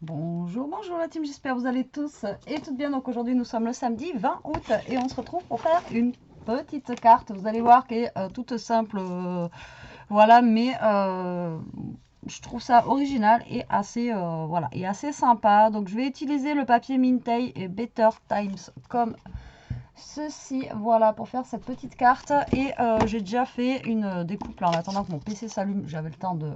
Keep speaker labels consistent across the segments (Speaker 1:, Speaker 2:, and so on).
Speaker 1: Bonjour, bonjour la team, j'espère que vous allez tous et toutes bien. Donc aujourd'hui nous sommes le samedi 20 août et on se retrouve pour faire une petite carte. Vous allez voir qu'elle est toute simple, voilà, mais je trouve ça original et assez, voilà, et assez sympa. Donc je vais utiliser le papier Mintay et Better Times comme ceci, voilà, pour faire cette petite carte. Et j'ai déjà fait une découpe là en attendant que mon PC s'allume, j'avais le temps de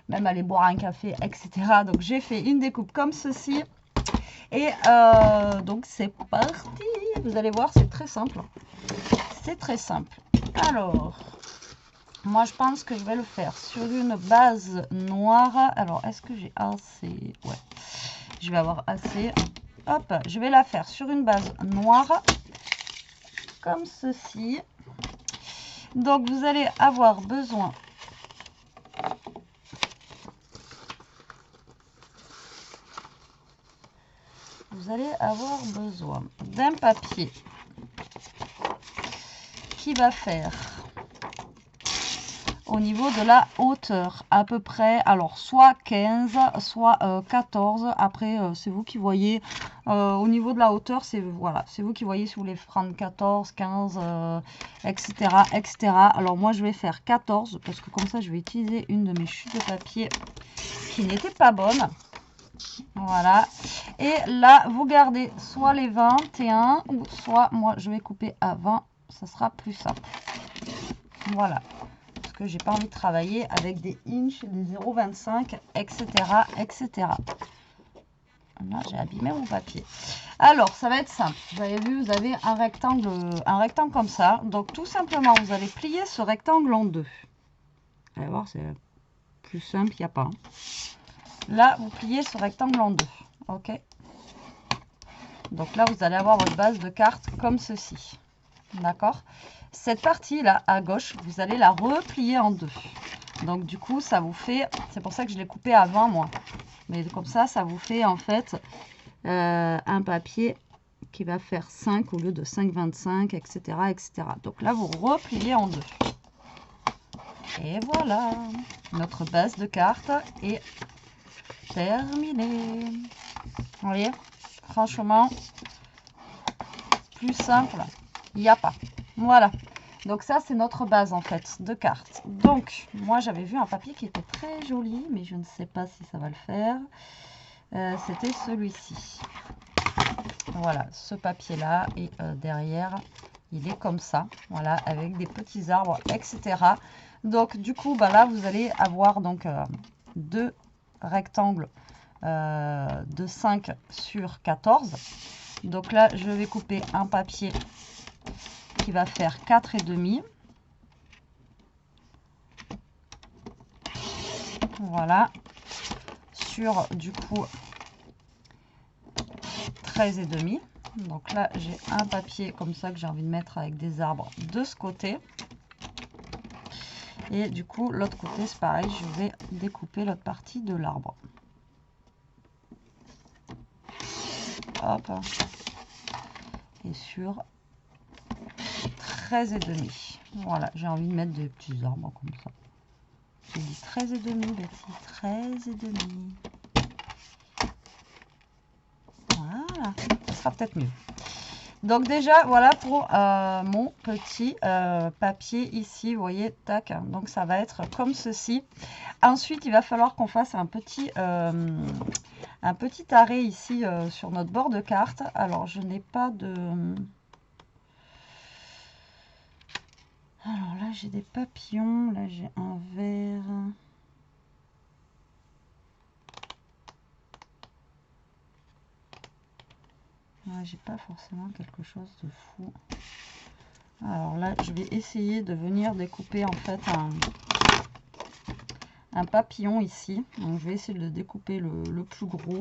Speaker 1: même aller boire un café, etc. Donc j'ai fait une découpe comme ceci. Et donc c'est parti. Vous allez voir, c'est très simple. C'est très simple. Alors, moi je pense que je vais le faire sur une base noire. Alors, est-ce que j'ai assez? Ouais, je vais avoir assez. Hop, je vais la faire sur une base noire. Comme ceci. Donc vous allez avoir besoin d'un papier qui va faire au niveau de la hauteur à peu près, alors soit 15, soit 14, après c'est vous qui voyez. Au niveau de la hauteur, c'est voilà, c'est vous qui voyez si vous voulez prendre 14, 15, etc., etc. Alors moi je vais faire 14 parce que comme ça je vais utiliser une de mes chutes de papier qui n'était pas bonne. Voilà, et là vous gardez soit les 21 ou soit moi je vais couper à 20, ça sera plus simple. Voilà, parce que j'ai pas envie de travailler avec des inches, des 0,25, etc., etc. Là j'ai abîmé mon papier. Alors ça va être simple, vous avez vu, vous avez un rectangle comme ça. Donc tout simplement vous allez plier ce rectangle en deux. Vous allez voir, c'est plus simple, il n'y a pas. Là vous pliez ce rectangle en deux. Ok, donc là vous allez avoir votre base de carte comme ceci. D'accord, cette partie là à gauche vous allez la replier en deux. Donc du coup ça vous fait, c'est pour ça que je l'ai coupé à 20 moi, mais comme ça vous fait en fait un papier qui va faire 5 au lieu de 5,25, etc., etc. Donc là vous repliez en deux. Et voilà, notre base de carte est terminée. Vous voyez, franchement, plus simple, il n'y a pas. Voilà. Donc ça, c'est notre base en fait de carte. Donc, moi, j'avais vu un papier qui était très joli, mais je ne sais pas si ça va le faire. C'était celui-ci. Voilà, ce papier-là. Et derrière, il est comme ça. Voilà, avec des petits arbres, etc. Donc, du coup, bah, là, vous allez avoir donc deux rectangles de 5 sur 14. Donc là, je vais couper un papier qui va faire 4,5. Voilà, sur du coup 13,5. Donc là, j'ai un papier comme ça que j'ai envie de mettre avec des arbres de ce côté. Et du coup, l'autre côté, c'est pareil, je vais découper l'autre partie de l'arbre. Hop. Et sur 13,5. Voilà, j'ai envie de mettre des petits arbres comme ça. J'ai dit 13,5, Betty, 13,5. Voilà, ça sera peut-être mieux. Donc déjà, voilà pour mon petit papier ici, vous voyez, tac. Donc ça va être comme ceci. Ensuite, il va falloir qu'on fasse un petit arrêt ici sur notre bord de carte. Alors, je n'ai pas de... Alors là, j'ai des papillons. Là, j'ai un vert. Ouais, j'ai pas forcément quelque chose de fou. Alors là, je vais essayer de venir découper en fait un papillon ici. Donc je vais essayer de le découper le plus gros.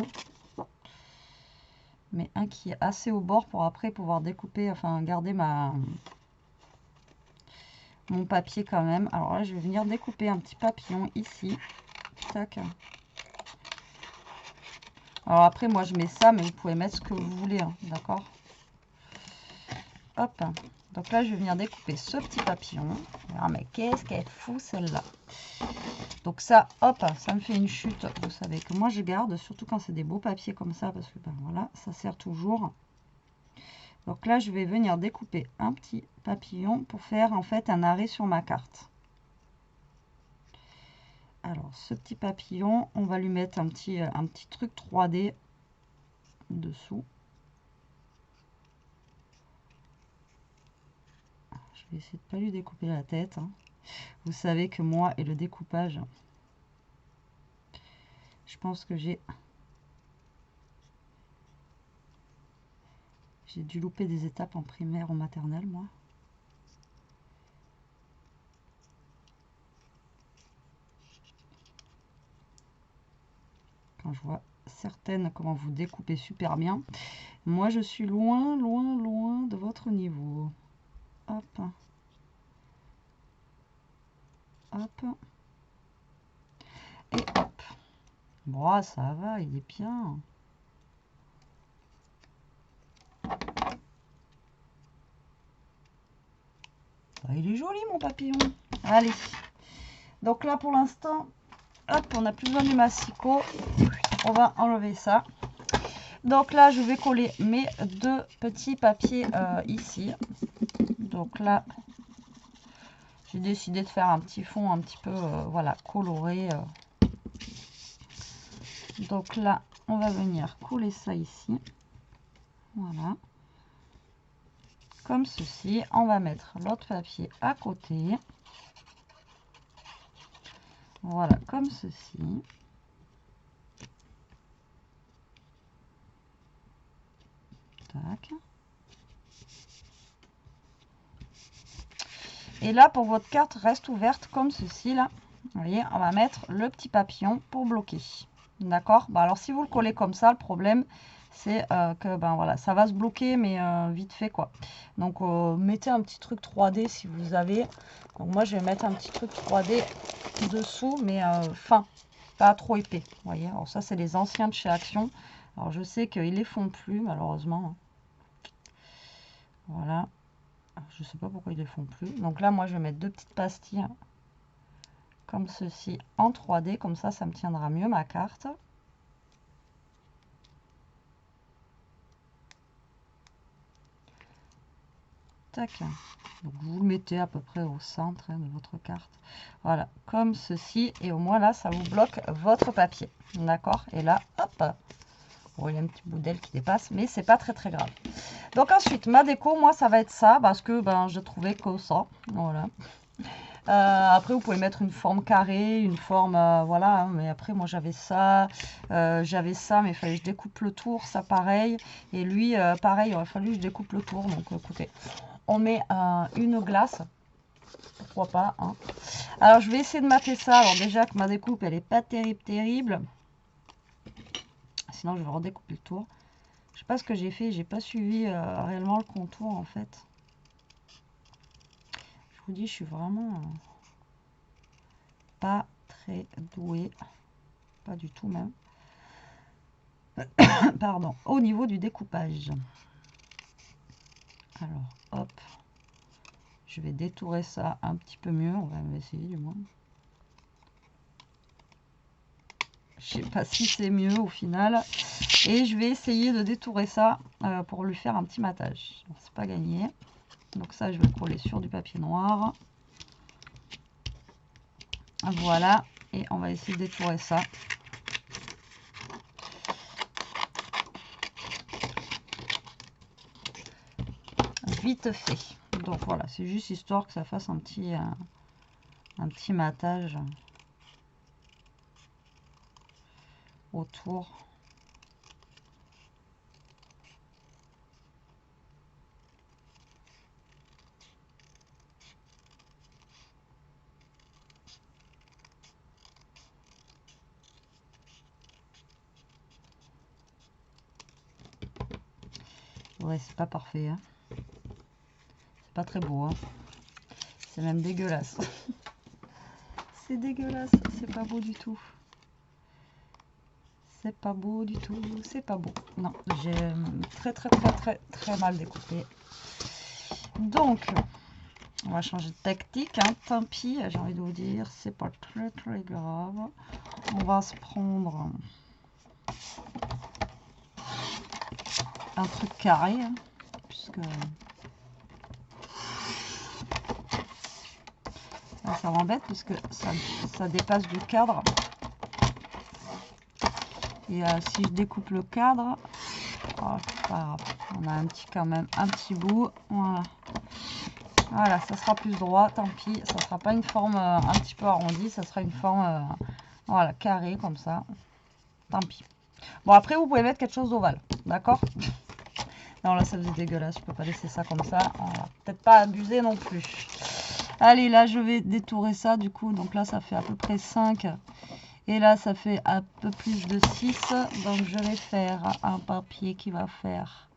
Speaker 1: Mais un qui est assez au bord pour après pouvoir découper, enfin garder mon papier quand même. Alors là, je vais venir découper un petit papillon ici. Tac. Alors après, moi je mets ça, mais vous pouvez mettre ce que vous voulez, hein, d'accord? Hop. Donc là, je vais venir découper ce petit papillon. Ah, mais qu'est-ce qu'elle est fou celle-là. Donc ça, hop, ça me fait une chute. Vous savez que moi je garde, surtout quand c'est des beaux papiers comme ça, parce que ben voilà, ça sert toujours. Donc là, je vais venir découper un petit papillon pour faire en fait un arrêt sur ma carte. Alors, ce petit papillon, on va lui mettre un petit truc 3D dessous. Je vais essayer de ne pas lui découper la tête. Hein. Vous savez que moi et le découpage, je pense que j'ai dû louper des étapes en primaire ou maternelle, moi. Quand je vois certaines comment vous découpez super bien. Moi, je suis loin, loin, loin de votre niveau. Hop. Hop. Et hop. Bon, ça va, il est bien. Bah, il est joli, mon papillon. Allez. Donc là, pour l'instant, hop, on n'a plus besoin du massicot. On va enlever ça. Donc là, je vais coller mes deux petits papiers ici. Donc là, j'ai décidé de faire un petit fond un petit peu, voilà, coloré. Donc là, on va venir coller ça ici. Voilà. Comme ceci. On va mettre l'autre papier à côté. Voilà, comme ceci. Tac. Et là, pour votre carte reste ouverte comme ceci, là. Vous voyez, on va mettre le petit papillon pour bloquer. D'accord? Bah, alors, si vous le collez comme ça, le problème, c'est que ben voilà, ça va se bloquer, mais vite fait, quoi. Donc, mettez un petit truc 3D si vous avez. Donc, moi, je vais mettre un petit truc 3D dessous, mais fin, pas trop épais. Vous voyez? Alors, ça, c'est les anciens de chez Action. Alors, je sais qu'ils les font plus, malheureusement. Voilà. Je sais pas pourquoi ils les font plus. Donc là, moi, je vais mettre deux petites pastilles comme ceci en 3D. Comme ça me tiendra mieux ma carte. Tac. Donc vous le mettez à peu près au centre de votre carte. Voilà, comme ceci. Et au moins là, ça vous bloque votre papier. D'accord? Et là, hop. Bon, il y a un petit bout d'aile qui dépasse, mais c'est pas très très grave. Donc ensuite, ma déco, moi, ça va être ça, parce que ben, je trouvais que ça. Voilà. Après, vous pouvez mettre une forme carrée, une forme, voilà. Hein, mais après, moi, j'avais ça, mais il fallait que je découpe le tour, ça pareil. Et lui, pareil, il aurait fallu que je découpe le tour. Donc, écoutez, on met une glace. Pourquoi pas, hein. Alors, je vais essayer de mater ça. Alors, déjà que ma découpe, elle est pas terrible. Sinon, je vais redécouper le tour. Je sais pas ce que j'ai fait, j'ai pas suivi réellement le contour en fait. Je vous dis, je suis vraiment pas très douée, pas du tout même. Pardon, au niveau du découpage. Alors, hop, je vais détourer ça un petit peu mieux, on va essayer du moins. Je sais pas si c'est mieux au final. Et je vais essayer de détourer ça pour lui faire un petit matage. C'est pas gagné. Donc ça, je vais le coller sur du papier noir. Voilà. Et on va essayer de détourer ça. Vite fait. Donc voilà, c'est juste histoire que ça fasse un petit matage autour. Ouais, c'est pas parfait, hein. C'est pas très beau, hein. C'est même dégueulasse. C'est dégueulasse, c'est pas beau du tout. C'est pas beau du tout, c'est pas beau. Non, j'ai très mal découpé. Donc, On va changer de tactique, hein, tant pis, j'ai envie de vous dire, c'est pas très grave. On va se prendre un truc carré, hein, puisque là, ça m'embête parce que ça dépasse du cadre. Et si je découpe le cadre, oh, c'est pas grave. On a quand même un petit bout. Voilà. Voilà, ça sera plus droit, tant pis. Ça sera pas une forme un petit peu arrondie, ça sera une forme voilà, carrée comme ça. Tant pis. Bon, après, vous pouvez mettre quelque chose d'ovale, d'accord? Non, là, ça faisait dégueulasse. Je peux pas laisser ça comme ça. On va peut-être pas abuser non plus. Allez, là, je vais détourer ça, du coup. Donc là, ça fait à peu près 5. Et là, ça fait un peu plus de 6. Donc, je vais faire un papier qui va faire...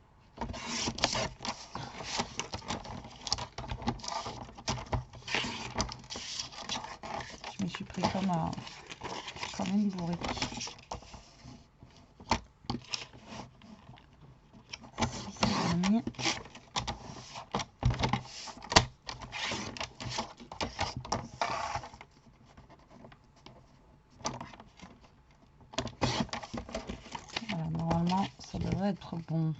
Speaker 1: Je me suis pris comme une bourrique. 6,5. Voilà, normalement, ça devrait être bon.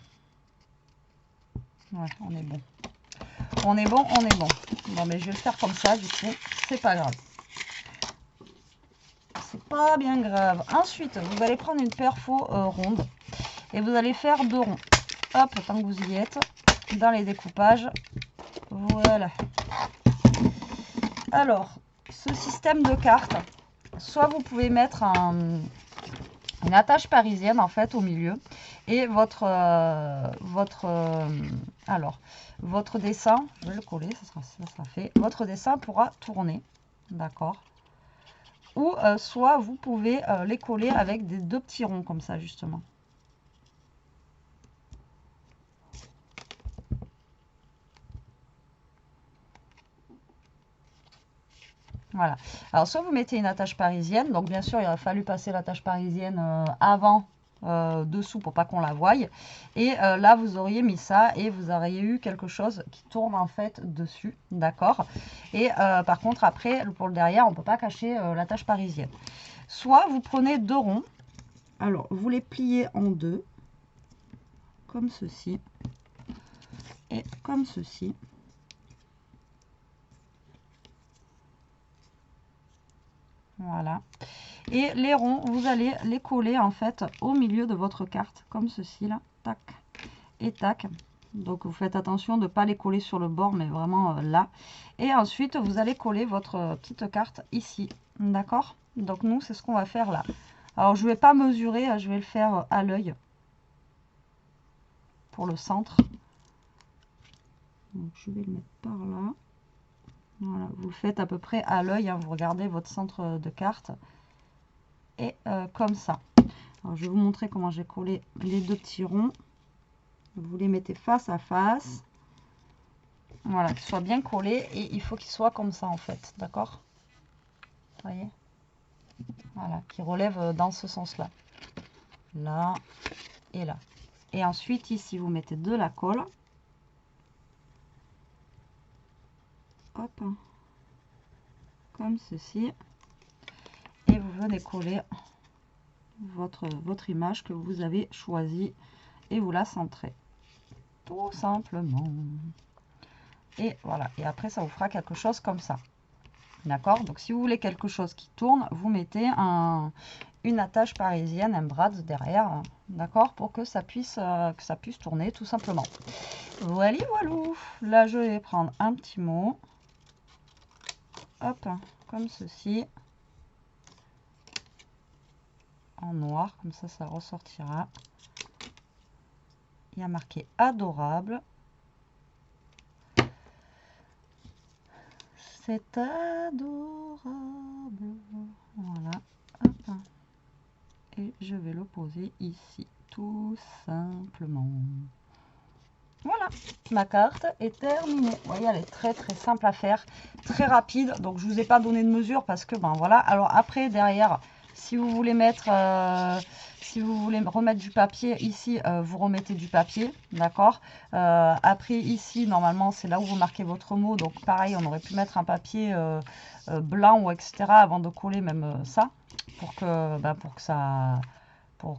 Speaker 1: Ouais, on est bon. On est bon, on est bon. Bon, mais je vais le faire comme ça, du coup, c'est pas grave. C'est pas bien grave. Ensuite, vous allez prendre une perfo ronde et vous allez faire 2 ronds. Hop, tant que vous y êtes, dans les découpages. Voilà. Alors, ce système de cartes, soit vous pouvez mettre une attache parisienne en fait au milieu et votre dessin, je vais le coller, ça sera fait. Votre dessin pourra tourner, d'accord. Ou soit vous pouvez les coller avec des 2 petits ronds comme ça justement. Voilà. Alors soit vous mettez une attache parisienne, donc bien sûr il a fallu passer l'attache parisienne avant dessous pour pas qu'on la voie. Et là vous auriez mis ça et vous auriez eu quelque chose qui tourne en fait dessus, d'accord. Et par contre après pour le derrière on peut pas cacher l'attache parisienne. Soit vous prenez 2 ronds, alors vous les pliez en 2, comme ceci, et comme ceci. Voilà. Et les ronds, vous allez les coller en fait au milieu de votre carte, comme ceci là, tac et tac. Donc vous faites attention de ne pas les coller sur le bord, mais vraiment là. Et ensuite, vous allez coller votre petite carte ici, d'accord? Donc nous, c'est ce qu'on va faire là. Alors je ne vais pas mesurer, je vais le faire à l'œil pour le centre. Donc je vais le mettre par là. Voilà, vous le faites à peu près à l'œil, hein, vous regardez votre centre de carte. Et comme ça. Alors, je vais vous montrer comment j'ai collé les 2 petits ronds. Vous les mettez face à face. Voilà, qu'ils soient bien collés. Et il faut qu'ils soient comme ça en fait. D'accord? Vous voyez? Voilà, qui relèvent dans ce sens-là. Là et là. Et ensuite, ici, vous mettez de la colle. Hop. Comme ceci. Et vous venez coller votre image que vous avez choisie et vous la centrez tout simplement. Et voilà, et après ça vous fera quelque chose comme ça, d'accord. Donc si vous voulez quelque chose qui tourne, vous mettez une attache parisienne, un brad derrière, d'accord, pour que ça puisse tourner tout simplement. Voilà, voilà. Là je vais prendre un petit mot, hop, comme ceci, en noir, comme ça, ça ressortira. Il y a marqué adorable. C'est adorable. Voilà. Hop. Et je vais le poser ici, tout simplement. Voilà, ma carte est terminée. Vous voyez, elle est très très simple à faire, très rapide. Donc je vous ai pas donné de mesure parce que ben voilà. Alors après derrière, si vous voulez mettre si vous voulez remettre du papier, ici, vous remettez du papier, d'accord. Après, ici, normalement, c'est là où vous marquez votre mot. Donc, pareil, on aurait pu mettre un papier blanc ou etc. avant de coller même ça, pour que ça... pour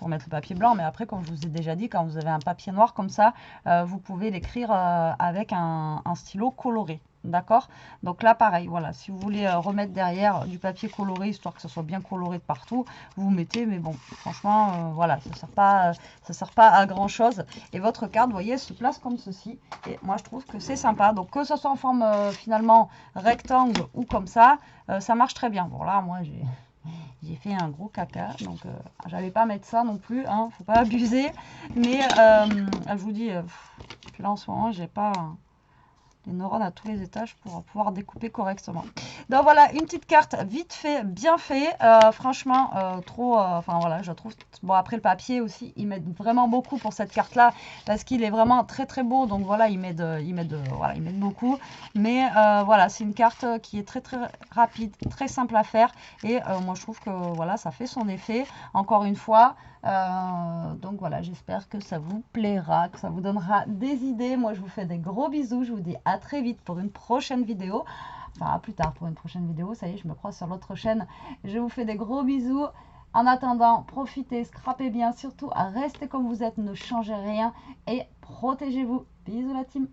Speaker 1: mettre le papier blanc. Mais après, comme je vous ai déjà dit, quand vous avez un papier noir comme ça, vous pouvez l'écrire avec un stylo coloré. D'accord? Donc là, pareil, voilà, si vous voulez remettre derrière du papier coloré, histoire que ce soit bien coloré de partout, vous mettez, mais bon, franchement, voilà, ça sert pas à grand chose. Et votre carte, vous voyez, elle se place comme ceci. Et moi, je trouve que c'est sympa. Donc, que ce soit en forme, finalement, rectangle ou comme ça marche très bien. Bon, là, moi, j'ai fait un gros caca, donc j'allais pas mettre ça non plus, hein, faut pas abuser. Mais je vous dis, puis là en ce moment, j'ai pas les neurones à tous les étages pour pouvoir découper correctement. Donc voilà, une petite carte vite fait, bien fait. Franchement, trop, enfin voilà, je trouve. Bon, après le papier aussi, il m'aide vraiment beaucoup pour cette carte-là parce qu'il est vraiment très très beau. Donc voilà, il m'aide beaucoup. Mais voilà, c'est une carte qui est très très rapide, très simple à faire. Et moi, je trouve que voilà, ça fait son effet. Encore une fois. Donc voilà, j'espère que ça vous plaira, que ça vous donnera des idées. Moi, je vous fais des gros bisous. Je vous dis à très vite pour une prochaine vidéo. Enfin, à plus tard pour une prochaine vidéo. Ça y est, je me croise sur l'autre chaîne. Je vous fais des gros bisous. En attendant, profitez, scrapez bien. Surtout, restez comme vous êtes, ne changez rien et protégez-vous. Bisous la team.